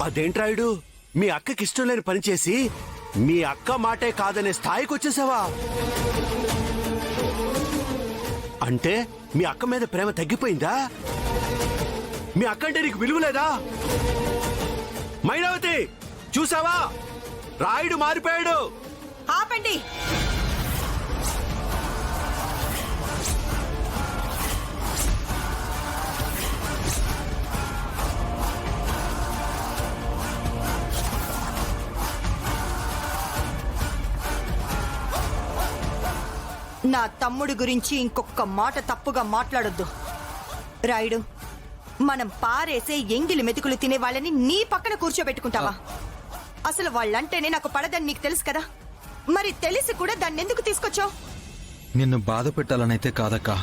అదేంట్రాయుడు, మీ అక్కకి ఇష్టం లేని పని చేసి మీ అక్క మాటే కాదనే స్థాయికి వచ్చేసావా? అంటే మీ అక్క మీద ప్రేమ తగ్గిపోయిందా? మీ అక్క అంటే నీకు విలువ లేదా? మైనావతి, చూసావా? రాయుడు మారిపోయాడు. ఆపండి. నా తమ్ముడి గురించి ఇంకొక మాట తప్పుగా మాట్లాడొద్దు. రాయుడు, మనం పారేసే ఎంగిలి మెతుకులు తినే వాళ్ళని నీ పక్కన కూర్చోబెట్టుకుంటావా? అసలు వాళ్ళంటేనే నాకు పడదని నీకు తెలుసు కదా, మరి తెలిసి కూడా దాన్ని ఎందుకు తీసుకొచ్చావు? నిన్ను బాధ పెట్టాలనైతే కాదక్కా.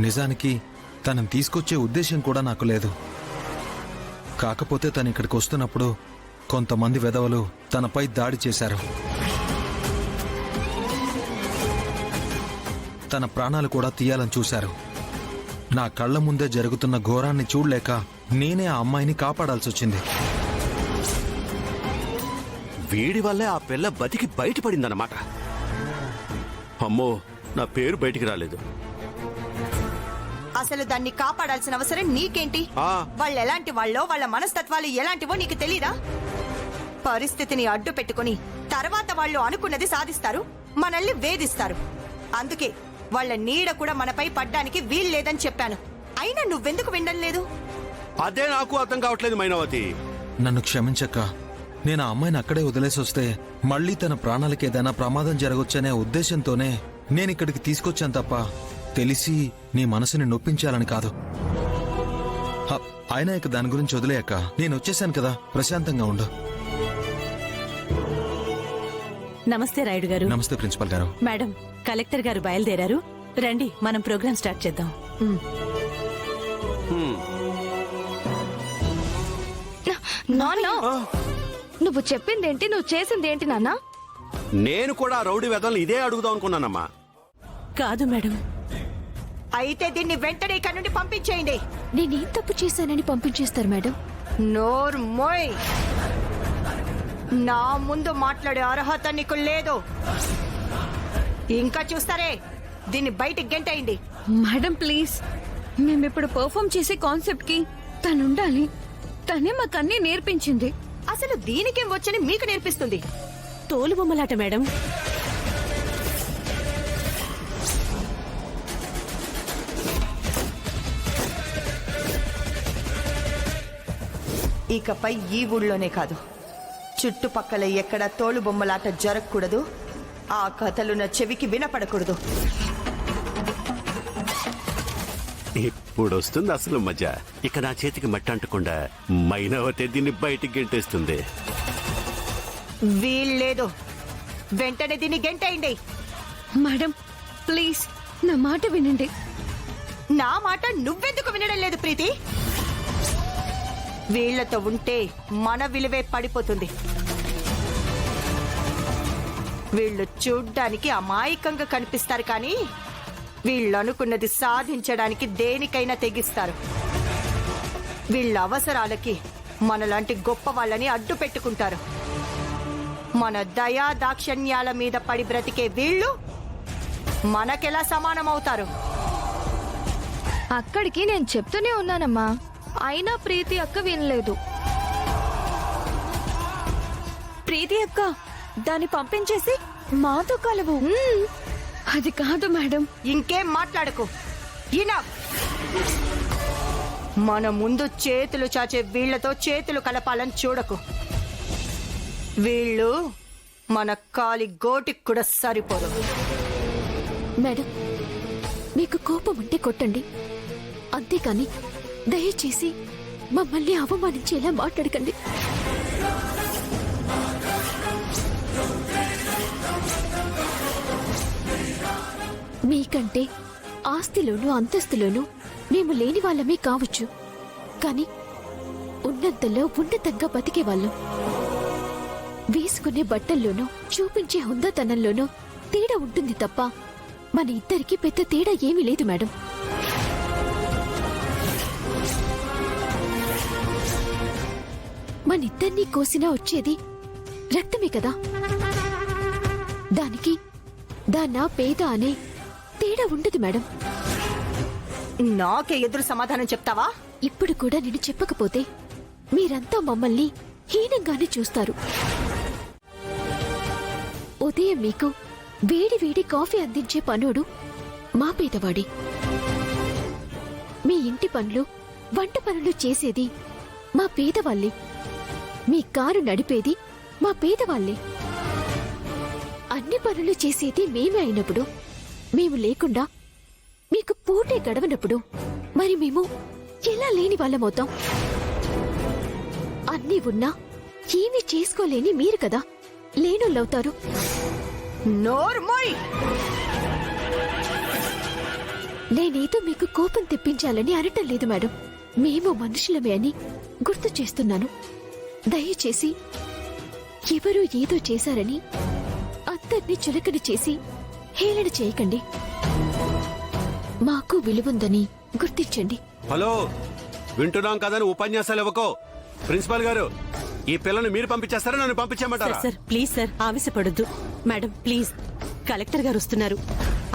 నిజానికి తనని తీసుకొచ్చే ఉద్దేశం కూడా నాకు లేదు. కాకపోతే తను ఇక్కడికి వస్తున్నప్పుడు కొంతమంది వెధవలు తనపై దాడి చేశారు. తన ప్రాణాలు కూడా తీయాలని చూశారు. నా కళ్ల ముందే జరుగుతున్న ఘోరాన్ని చూడలేక నేనే ఆ అమ్మాయిని కాపాడాల్సి వచ్చింది. వీడి వల్లే ఆ పిల్ల బతికి బయటపడిందన్నమాట. అమ్మో, నా పేరు బయటికి రాలేదు. అసలు దాన్ని కాపాడాల్సిన అవసరం నీకేంటి? వాళ్ళు ఎలాంటి వాళ్ళో, వాళ్ళ మనస్తత్వాలు ఎలాంటివో నీకు తెలీదా? పరిస్థితిని అడ్డు పెట్టుకుని తర్వాత వాళ్ళు అనుకున్నది సాధిస్తారు, మనల్ని వేధిస్తారు. అందుకే వాళ్ళ నీడ కూడా మనపై పడ్డానికి వీల్లేదని చెప్పాను. అయినా నువ్వెందుకు వినడం లేదు? అదే నాకు అర్థం కావట్లేదు మైనావతి. నన్ను క్షమించక్క. నేను ఆ అమ్మాయిని అక్కడే వదిలేసి వస్తే మళ్లీ తన ప్రాణాలకి ఏదైనా ప్రమాదం జరగొచ్చనే ఉద్దేశంతోనే నేనిక్కడికి తీసుకొచ్చాను తప్ప తెలిసి నీ మనసుని నొప్పించాలని కాదు. అయినా ఇక దాని గురించి వదిలేయక్క. నేను వచ్చేసాను కదా, ప్రశాంతంగా ఉండు. నమస్తే రాయుడు గారు. నమస్తే ప్రిన్సిపల్ గారు. మేడం, కలెక్టర్ గారు బయలుదేరారు. రండి, మనం ప్రోగ్రాం స్టార్ట్ చేద్దాం. నాన్న, నువ్వు చెప్పిందేంటి, నువ్వు చేసిందేంటి నాన్న? నేను కూడా రౌడీ వెదల్ని ఇదే అడుగుదాం అనుకున్నానమ్మా. కాదు మేడం. అయితే దీన్ని వెంటనే ఇక్కడి నుండి పంపించేయండి. నేనేం తప్పు చేశానని పంపించేస్తారు మేడం? నోర్ మోయ్. నా ముందు మాట్లాడే అర్హత నీకు లేదు. ఇంకా చూస్తారే, దీన్ని బయటికి గెంటేయండి. మేడం ప్లీజ్, మేమిప్పుడు పర్ఫామ్ చేసే కాన్సెప్ట్ కి తనుండాలి. తనే మాకన్నీ నేర్పించింది. అసలు దీనికేం వచ్చని మీకు నేర్పిస్తుంది? తోలు బొమ్మలాట మేడం. ఇకపై ఈ ఊళ్ళోనే కాదు, చుట్టుపక్కల ఎక్కడ తోలు బొమ్మలాట జరగకూడదు. ఆ కథలు నా చెవికి వినపడకూడదు. ఇప్పుడు వస్తుంది అసలు మజా. ఇక నా చేతికి మట్టి అంటకుండా మైనావతి దీన్ని బయటికి గెంటేస్తుంది. వీల్లేదు, వెంటనే దీన్ని గెంటేయండి. మేడం ప్లీజ్, నా మాట వినండి. నా మాట నువ్వెందుకు వినడం లేదు ప్రీతి? వీళ్లతో ఉంటే మన విలువే పడిపోతుంది. వీళ్ళు చూడ్డానికి అమాయకంగా కనిపిస్తారు, కానీ వీళ్ళు అనుకున్నది సాధించడానికి దేనికైనా తెగిస్తారు. వీళ్ళ అవసరాలకి మనలాంటి గొప్ప వాళ్ళని అడ్డు పెట్టుకుంటారు. మన దయా దాక్షణ్యాల మీద పడి బ్రతికే వీళ్ళు మనకెలా సమానమవుతారు? అక్కడికి నేను చెప్తూనే ఉన్నానమ్మా, అయినా ప్రీతి అక్క వినలేదు. ప్రీతి అక్క, దాన్ని పంపించేసి మాతో కలవు. అది కాదు మేడం. ఇంకేం మాట్లాడకు. ఇనఫ్. మన ముందు చేతులు చాచే వీళ్లతో చేతులు కలపాలని చూడకు. వీళ్ళు మన కాలి గోటికి కూడా సరిపోరు. మేడం, మీకు కోపం ఉంటే కొట్టండి, అంతేకాని దయచేసి మమ్మల్ని అవమానించేలా మాట్లాడకండి. మీకంటే ఆస్తిలోనూ అంతస్తులోనూ మేము లేని వాళ్ళమే కావచ్చు, కానీ ఉన్నంతలో ఉన్నతంగా బతికేవాళ్ళం. వేసుకునే బట్టల్లోనూ చూపించే హుందాతనంలోనూ తేడా ఉంటుంది తప్ప మన ఇద్దరికి పెద్ద తేడా ఏమీ లేదు మేడం. మనిద్దరినీ కోసినా వచ్చేది రక్తమే కదా. దానికి దాన్నా పేద అనే తేడా ఉండదు మేడం. నాకే ఎదురు సమాధానం చెప్తావా? ఇప్పుడు కూడా నేను చెప్పకపోతే మీరంతా మమ్మల్ని హీనంగానే చూస్తారు. ఉదయం మీకు వేడి వేడి కాఫీ అందించే పనుడు మా పేదవాడి. మీ ఇంటి పనులు వంట పనులు చేసేది మా పేదవాళ్ళే. మీ కారు నడిపేది మా పేదవాళ్ళే. అన్ని పనులు చేసేది మేమే అయినప్పుడు, మేము లేకుండా మీకు పూటే గడవనప్పుడు మరి మేము ఎలా లేని వాళ్ళమవుతాం? అన్నీ ఉన్నా ఏమీ చేసుకోలేని మీరు కదా లేనోళ్ళవుతారు. నోర్మోయ్! నేనేదో మీకు కోపం తెప్పించాలని అనటం లేదు మేడం. మేము మనుషులమే అని గుర్తు చేస్తున్నాను. దయచేసి ఎవరో ఏదో చేశారని అందర్నీ చులకన చేసి హేళన చేయకండి. మాకు విలువుందని గుర్తించండి. హలో, వింటున్నాం కదని ఉపన్యాసాలు ఇవ్వకో. ప్రిన్సిపాల్ గారు, ఈ పిల్లని మీరు పంపించేస్తారా, నన్ను సార్ పంపించేయమంటారా? సార్ ప్లీజ్ సార్, ఆవేశపడొద్దు. మేడం ప్లీజ్, కలెక్టర్ గారు వస్తున్నారు.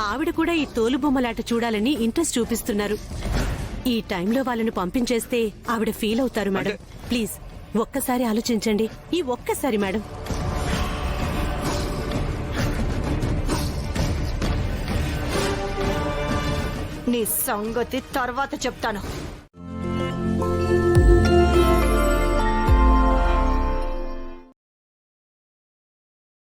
ఆవిడ కూడా ఈ తోలుబొమ్మలాట చూడాలని ఇంట్రెస్ట్ చూపిస్తున్నారు. ఈ టైంలో వాళ్ళని పంపించేస్తే ఆవిడ ఫీల్ అవుతారు మేడం. ప్లీజ్ ఒక్కసారి ఆలోచించండి. ఈ ఒక్కసారి మేడం. నీ సంగతి తర్వాత చెప్తాను.